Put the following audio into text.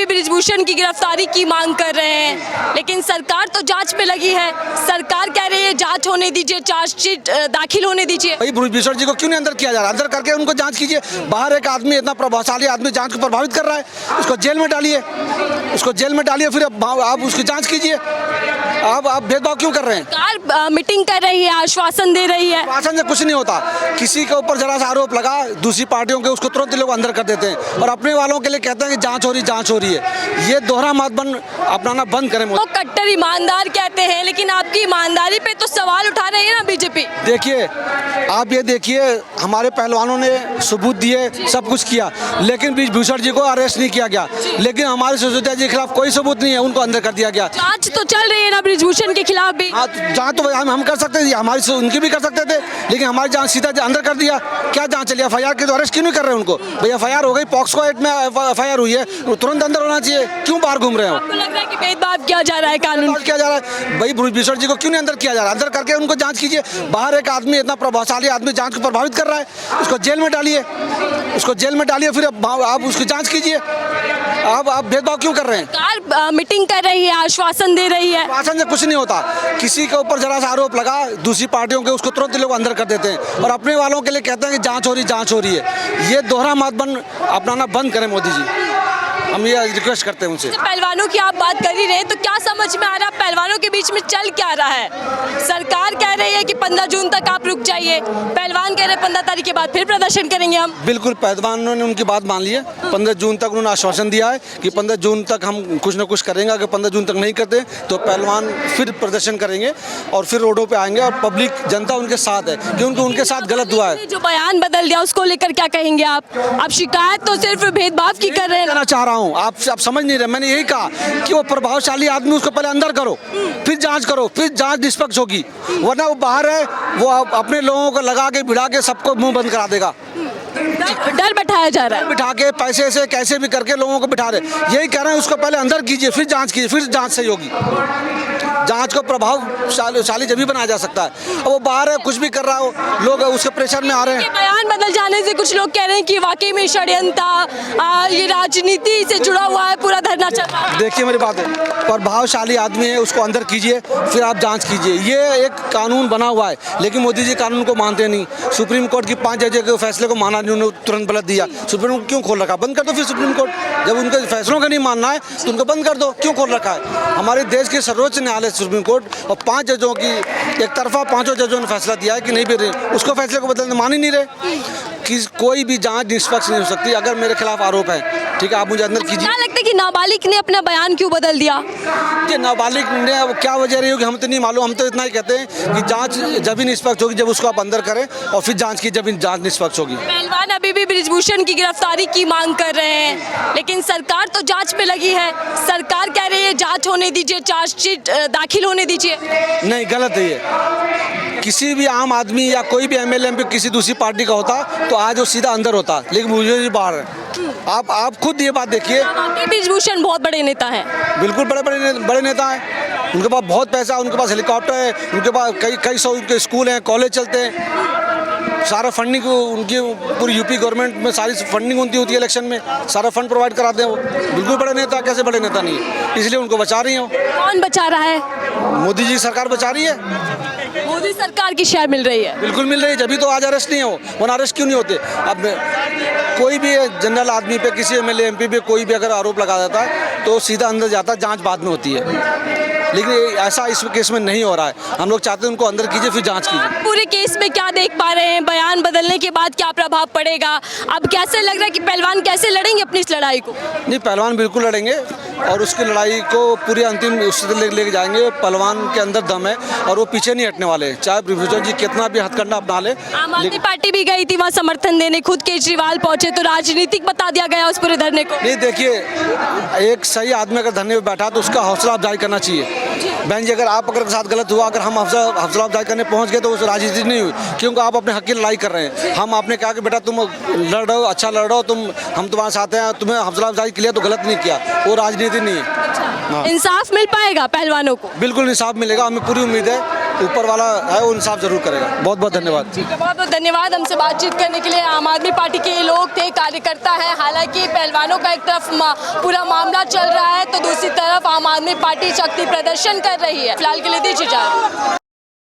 ब्रिजभूषण की गिरफ्तारी की मांग कर रहे हैं, लेकिन सरकार तो जांच में लगी है। सरकार कह रही है जांच होने दीजिए, चार्जशीट दाखिल होने दीजिए। भाई ब्रिजभूषण जी को क्यों नहीं अंदर किया जा रहा? अंदर करके उनको जांच कीजिए। बाहर एक आदमी, इतना प्रभावशाली आदमी जांच को प्रभावित कर रहा है, उसको जेल में डालिए, उसको जेल में डालिए, फिर आप उसकी जांच कीजिए। आप भेदभाव क्यों कर रहे हैं? सरकार मीटिंग कर रही है, आश्वासन दे रही है। आश्वासन से कुछ नहीं होता। किसी के ऊपर जरा सा आरोप लगा, दूसरी पार्टियों के, उसको तुरंत लोग अंदर कर देते हैं और अपने वालों के लिए कहते हैं कि जांच हो रही है। ये दोहरा मातबन अपनाना बंद करें। वो कट्टर ईमानदार कहते हैं, लेकिन आपकी ईमानदारी पे तो सवाल उठा रही है ना बीजेपी। देखिए, आप ये देखिए, हमारे पहलवानों ने सबूत दिए, सब कुछ किया, लेकिन ब्रिजभूषण जी को अरेस्ट नहीं किया गया। लेकिन हमारे सिसोदिया जी के खिलाफ कोई सबूत नहीं है, उनको अंदर कर दिया गया। जांच तो चल रही है ना ब्रिजभूषण के खिलाफ भी। हाँ, जांच तो हम कर सकते थे, हमारी उनकी भी कर सकते थे, लेकिन हमारी जांच सीधा अंदर कर दिया। क्या जांच चली? FIR के तो अरेस्ट क्यों नहीं कर रहे उनको? भाई FIR हो गई, पॉक्सो एक्ट में FIR हुई है, तुरंत अंदर होना चाहिए। क्यों बाहर घूम रहे हो? आपको लग रहा है कि भेदभाव किया जा रहा है, कानून किया जा रहा है? भाई ब्रिजभूषण जी को क्यों नहीं अंदर किया जा रहा? अंदर करके उनको जांच कीजिए। बाहर एक आदमी, इतना प्रभावशाली आदमी जांच को प्रभावित कर रहा है, उसको जेल में डालिए, फिर आप उसकी जांच कीजिए। आप भेदभाव क्यों कर रहे हैं? सरकार मीटिंग कर रही है, आश्वासन दे रही है। आश्वासन से कुछ नहीं होता। किसी के ऊपर जरा सा आरोप लगा, दूसरी पार्टियों के, उसको तुरंत लोग अंदर कर देते हैं और अपने वालों के लिए कहते हैं कि जांच हो रही है। ये दोहरा मातबन अपनाना बंद करें मोदी जी, हम ये रिक्वेस्ट करते हैं उनसे। पहलवानों की आप बात कर ही रहे हैं, तो क्या समझ में आ रहा है पहलवानों के बीच में चल क्या रहा है? सरकार कह रही है कि 15 जून तक आप रुक जाइए, पहलवान कह रहे हैं 15 तारीख के बाद फिर प्रदर्शन करेंगे हम। बिल्कुल, पहलवानों ने उनकी बात मान ली है। 15 जून तक उन्होंने आश्वासन दिया है कि 15 जून तक हम कुछ न कुछ करेंगे। अगर 15 जून तक नहीं करते तो पहलवान फिर प्रदर्शन करेंगे और फिर रोडों पे आएंगे और पब्लिक जनता उनके साथ है, क्योंकि उनके साथ गलत हुआ है। जो बयान बदल दिया उसको लेकर क्या कहेंगे आप? शिकायत तो सिर्फ भेदभाव की कर रहे हैं। कहना चाह रहा हूँ, आप समझ नहीं रहे। मैंने यही कहा कि वो प्रभावशाली आदमी, उसको पहले अंदर करो, फिर जांच करो, फिर जांच निष्पक्ष होगी। वरना वो बाहर है, वो अपने लोगों को लगा के भिड़ा के सबको मुंह बंद करा देगा। डर बैठाया जा रहा है, बिठा के पैसे से कैसे भी करके लोगों को बिठा रहे। यही कह रहे हैं, उसको पहले अंदर कीजिए, फिर जांच कीजिए, फिर जांच सही होगी। जांच को प्रभावशाली जब भी बनाया जा सकता है। अब वो बाहर है, कुछ भी कर रहा हो, लोग उसके प्रेशर में आ रहे हैं। बयान बदल जाने से कुछ लोग कह रहे हैं कि वाकई में षड्यंत्र, ये राजनीति से जुड़ा हुआ है, पूरा धरना चल रहा है। देखिए, मेरी बात है, प्रभावशाली आदमी है, उसको अंदर कीजिए, फिर आप जांच कीजिए। ये एक कानून बना हुआ है, लेकिन मोदी जी कानून को मानते नहीं। सुप्रीम कोर्ट की 5 जजों के फैसले को माना नहीं, उन्होंने तुरंत गलत दिया। सुप्रीम कोर्ट क्यों खोल रखा? बंद कर दो फिर सुप्रीम कोर्ट। जब उनके फैसलों का नहीं मानना है तो उनको बंद कर दो। क्यों खोल रखा है? हमारे देश के सर्वोच्च न्यायालय सुप्रीम कोर्ट, और 5 जजों की एक तरफा 5 जजों ने फैसला दिया है कि नहीं भी उसको फैसले को बदलने मान ही नहीं रहे कि कोई भी जांच निष्पक्ष नहीं हो सकती। अगर मेरे खिलाफ आरोप है, ठीक है, आप मुझे अंदर कीजिए। क्या लगता है कि नाबालिग ने अपना बयान क्यों बदल दिया? ये नाबालिग ने क्या वजह रही होगी, हम तो नहीं मालूम। हम तो इतना ही कहते हैं कि जांच जब भी निष्पक्ष होगी, जब उसको आप अंदर करें, और फिर जांच की, जब जांच निष्पक्ष होगी। पहलवान अभी भी ब्रिजभूषण की गिरफ्तारी की मांग कर रहे हैं, लेकिन सरकार तो जांच में लगी है। सरकार कह रही है जांच होने दीजिए, चार्जशीट दाखिल होने दीजिए। नहीं, गलत है ये। किसी भी आम आदमी या कोई भी MLA MP किसी दूसरी पार्टी का होता तो आज वो सीधा अंदर होता, लेकिन मुझे बाहर है। आप खुद ये बात देखिए। ब्रिजभूषण बहुत बड़े नेता हैं। बिल्कुल बड़े नेता हैं। उनके पास बहुत पैसा, उनके पास हेलीकॉप्टर है, उनके पास कई सौ उनके स्कूल हैं, कॉलेज चलते हैं। सारा फंडिंग उनकी पूरी यूपी गवर्नमेंट में सारी फंडिंग उनकी होती है, इलेक्शन में सारा फंड प्रोवाइड कराते हैं वो। बिल्कुल बड़े नेता, कैसे बड़े नेता नहीं है? इसलिए उनको बचा रही हैं। कौन बचा रहा है? मोदी जी सरकार बचा रही है। मोदी सरकार की शेयर मिल रही है। बिल्कुल मिल रही है, जब भी तो आज अरेस्ट नहीं हो। वरना अरेस्ट क्यों नहीं होते? अब कोई भी जनरल आदमी पे, किसी MLA MP पे कोई भी अगर आरोप लगा देता है तो सीधा अंदर जाता है, जांच बाद में होती है। लेकिन ऐसा इस केस में नहीं हो रहा है। हम लोग चाहते हैं उनको अंदर कीजिए, फिर जांच कीजिए। पूरे केस में क्या देख पा रहे हैं? बयान बदलने के बाद क्या प्रभाव पड़ेगा? अब कैसे लग रहा है कि पहलवान कैसे लड़ेंगे अपनी इस लड़ाई को? नहीं, पहलवान बिल्कुल लड़ेंगे और उसकी लड़ाई को पूरी अंतिम उससे लेके जाएंगे। पहलवान के अंदर दम है और वो पीछे नहीं हटने वाले, चाहे ब्रिजभूषण जी कितना भी हथकंडा अपना ले। आम आदमी पार्टी भी गई थी वहाँ समर्थन देने, खुद केजरीवाल पहुंचे, तो राजनीतिक बता दिया गया उस पूरे धरने को। नहीं, देखिए, एक सही आदमी अगर धरने में बैठा तो उसका हौसला अफजाई करना चाहिए। बहन जी, अगर आप अगर साथ गलत हुआ, अगर हम हौसला अफजाई करने पहुंच गए तो उस राजनीति नहीं हुई, क्योंकि आप अपने हक की लड़ाई कर रहे हैं। हम आपने कहा कि बेटा तुम लड़ रहे हो, अच्छा लड़ रहे हो, हम तुम्हारे साथ हैं, तुम्हें हौसला अफजाई के लिए तो गलत नहीं किया, वो राजनीति नहीं है। इंसाफ मिल पाएगा पहलवानों को? बिल्कुल इंसाफ मिलेगा, हमें पूरी उम्मीद है ऊपर वाला है वो इंसाफ जरूर करेगा। बहुत बहुत धन्यवाद। ठीक है, बहुत बहुत धन्यवाद हमसे बातचीत करने के लिए। आम आदमी पार्टी के ये लोग थे, कार्यकर्ता है। हालांकि पहलवानों का एक तरफ पूरा मामला चल रहा है तो दूसरी तरफ आम आदमी पार्टी शक्ति प्रदर्शन कर रही है। फिलहाल के लिए दीजिए इजाजत।